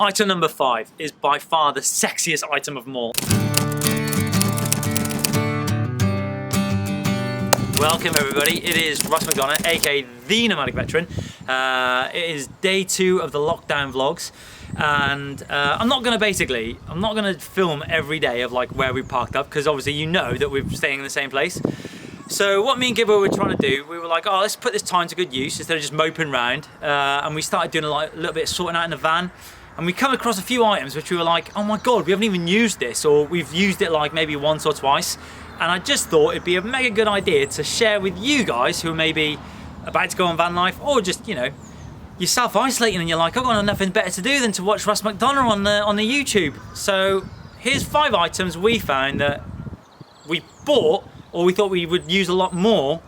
Item number 5 is by far the sexiest item of them all. Welcome everybody, it is Russ McDonough, aka the Nomadic Veteran. It is day 2 of the lockdown vlogs, and I'm not gonna film every day of like where we parked up, because obviously you know that we're staying in the same place. So what me and Gibbo were trying to do, we were like, oh, let's put this time to good use instead of just moping around, and we started doing a little bit of sorting out in the van. And we come across a few items which we were like, oh my god, we haven't even used this, or we've used it like maybe once or twice. And I just thought it'd be a mega good idea to share with you guys who are maybe about to go on van life, or just, you know, you're self-isolating and you're like, I've got nothing better to do than to watch Russ McDonough on the YouTube. So here's 5 items we found that we bought, or we thought we would use a lot more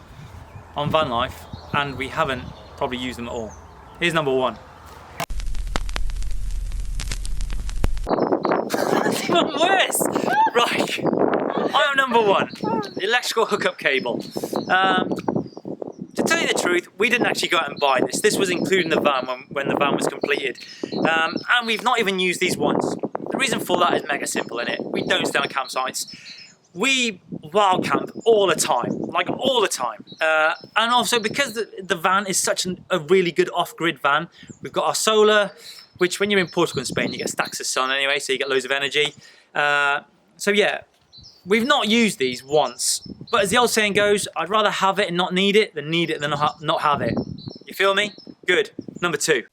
on van life, and we haven't probably used them at all. Here's number 1. That's even worse! Right, item number 1, the electrical hookup cable. To tell you the truth, we didn't actually go out and buy this. This was included in the van when the van was completed. And we've not even used these once. The reason for that is mega simple, innit? We don't stay on campsites. We wild camp all the time, like all the time. And also because the van is such a really good off-grid van, we've got our solar, which when you're in Portugal and Spain, you get stacks of sun anyway, so you get loads of energy. So yeah, we've not used these once, but as the old saying goes, I'd rather have it and not need it than not have it. You feel me? Good. Number 2.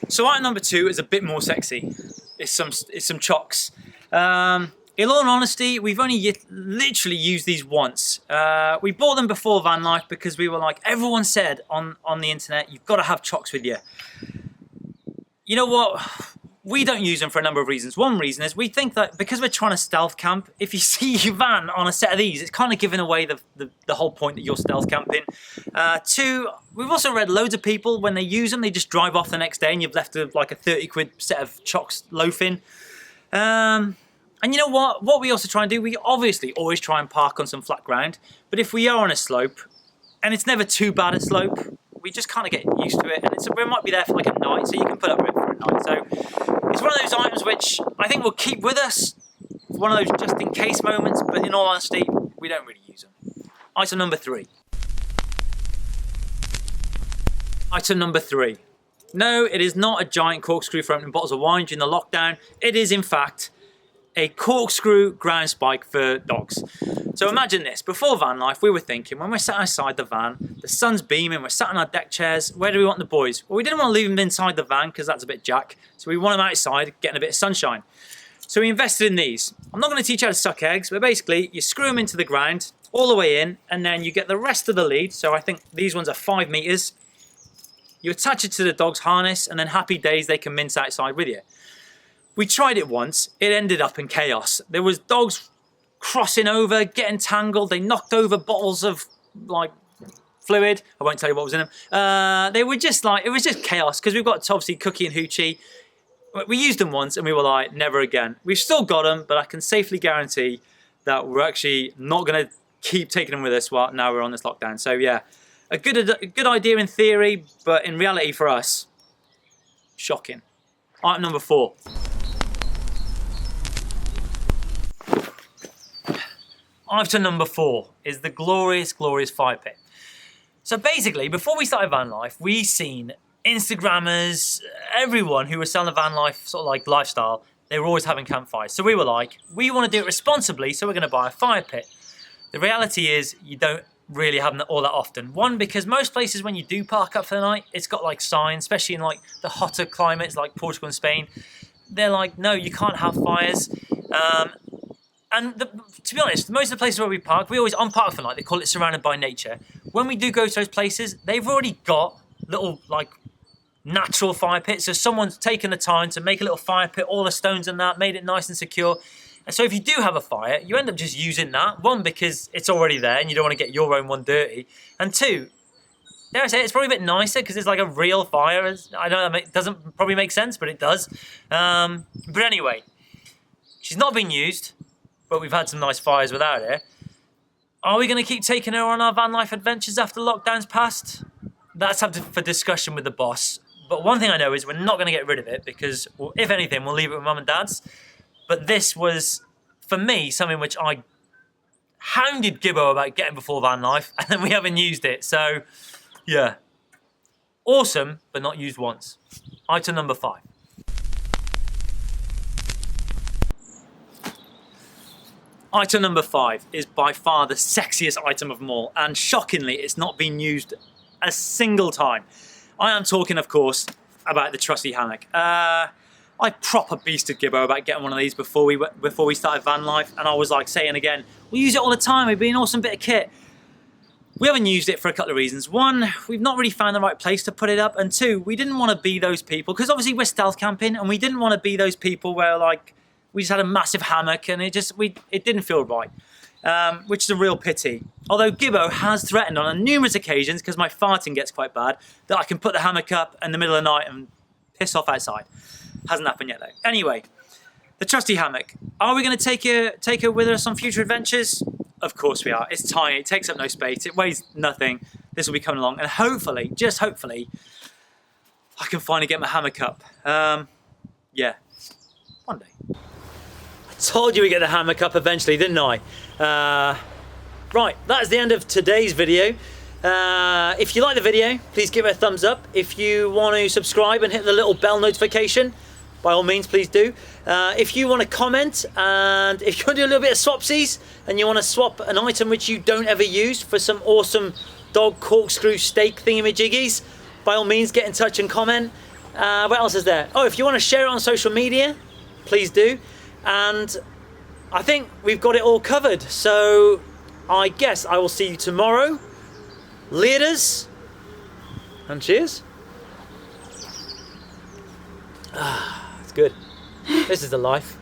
So item number 2 is a bit more sexy. It's some chocks. In all honesty, we've only literally used these once. We bought them before van life because we were like, everyone said on the internet, you've got to have chocks with you. You know what? We don't use them for a number of reasons. One reason is we think that because we're trying to stealth camp, if you see your van on a set of these, it's kind of giving away the whole point that you're stealth camping. 2, we've also read loads of people, when they use them, they just drive off the next day and you've left like a 30 quid set of chocks loafing. And you know what? What we also try and do, we obviously always try and park on some flat ground, but if we are on a slope, and it's never too bad a slope, we just kind of get used to it, and we might be there for like a night, so you can put up with it for a night. So it's one of those items which I think we'll keep with us, one of those just in case moments, but in all honesty, we don't really use them. Item number 3. Item number 3. No, it is not a giant corkscrew for opening bottles of wine during the lockdown. It is in fact a corkscrew ground spike for dogs. So imagine this, before van life we were thinking, when we're sat outside the van, the sun's beaming, we're sat on our deck chairs, where do we want the boys? Well, we didn't want to leave them inside the van because that's a bit jack, so we want them outside getting a bit of sunshine. So we invested in these. I'm not going to teach you how to suck eggs, but basically you screw them into the ground all the way in, and then you get the rest of the lead, so I think these ones are 5 meters. You attach it to the dog's harness, and then happy days they can mince outside with you. We tried it once, it ended up in chaos. There was dogs crossing over, getting tangled, they knocked over bottles of like fluid. I won't tell you what was in them. They were just like, it was just chaos, because we've got obviously Cookie and Hoochie. We used them once and we were like, never again. We've still got them, but I can safely guarantee that we're actually not gonna keep taking them with us while now we're on this lockdown. So yeah, a good idea in theory, but in reality for us, shocking. Item number 4. Item number 4 is the glorious, glorious fire pit. So basically, before we started van life, we seen Instagrammers, everyone who was selling a van life sort of like lifestyle, they were always having campfires. So we were like, we want to do it responsibly, so we're going to buy a fire pit. The reality is, you don't really have them all that often. One, because most places when you do park up for the night, it's got like signs, especially in like the hotter climates like Portugal and Spain. They're like, no, you can't have fires. And to be honest, most of the places where we park, we always, on Park for Night, they call it surrounded by nature. When we do go to those places, they've already got little like natural fire pits. So someone's taken the time to make a little fire pit, all the stones and that, made it nice and secure. And so if you do have a fire, you end up just using that. 1, because it's already there and you don't want to get your own one dirty. And 2, dare I say, it's probably a bit nicer because it's like a real fire. I don't know, it doesn't probably make sense, but it does. But anyway, she's not been used, but we've had some nice fires without her. Are we going to keep taking her on our van life adventures after lockdown's passed? That's up for discussion with the boss. But one thing I know is we're not going to get rid of it because, well, if anything, we'll leave it with mum and dad's. But this was, for me, something which I hounded Gibbo about getting before van life, and then we haven't used it. So, yeah. Awesome, but not used once. Item number 5. Item number 5 is by far the sexiest item of them all, and shockingly, it's not been used a single time. I am talking, of course, about the trusty hammock. I proper beasted Gibbo about getting one of these before we started van life, and I was like saying again, we use it all the time, it'd be an awesome bit of kit. We haven't used it for a couple of reasons. One, we've not really found the right place to put it up, and two, we didn't want to be those people, because obviously we're stealth camping, and we didn't want to be those people where like, we just had a massive hammock and it didn't feel right, which is a real pity. Although Gibbo has threatened on numerous occasions, because my farting gets quite bad, that I can put the hammock up in the middle of the night and piss off outside. Hasn't happened yet though. Anyway, the trusty hammock. Are we going to take her with us on future adventures? Of course we are. It's tiny, it takes up no space, it weighs nothing. This will be coming along, and hopefully, just hopefully, I can finally get my hammock up. Yeah, one day. I told you we'd get the hammock up eventually, didn't I? Right, that is the end of today's video. If you like the video, please give it a thumbs up. If you want to subscribe and hit the little bell notification, by all means, please do. If you want to comment, and if you want to do a little bit of swapsies, and you want to swap an item which you don't ever use for some awesome dog corkscrew steak thingamajiggies, by all means, get in touch and comment. What else is there? Oh, if you want to share it on social media, please do. And I think we've got it all covered. So I guess I will see you tomorrow. Leaders, and cheers. Ah, it's good. This is the life.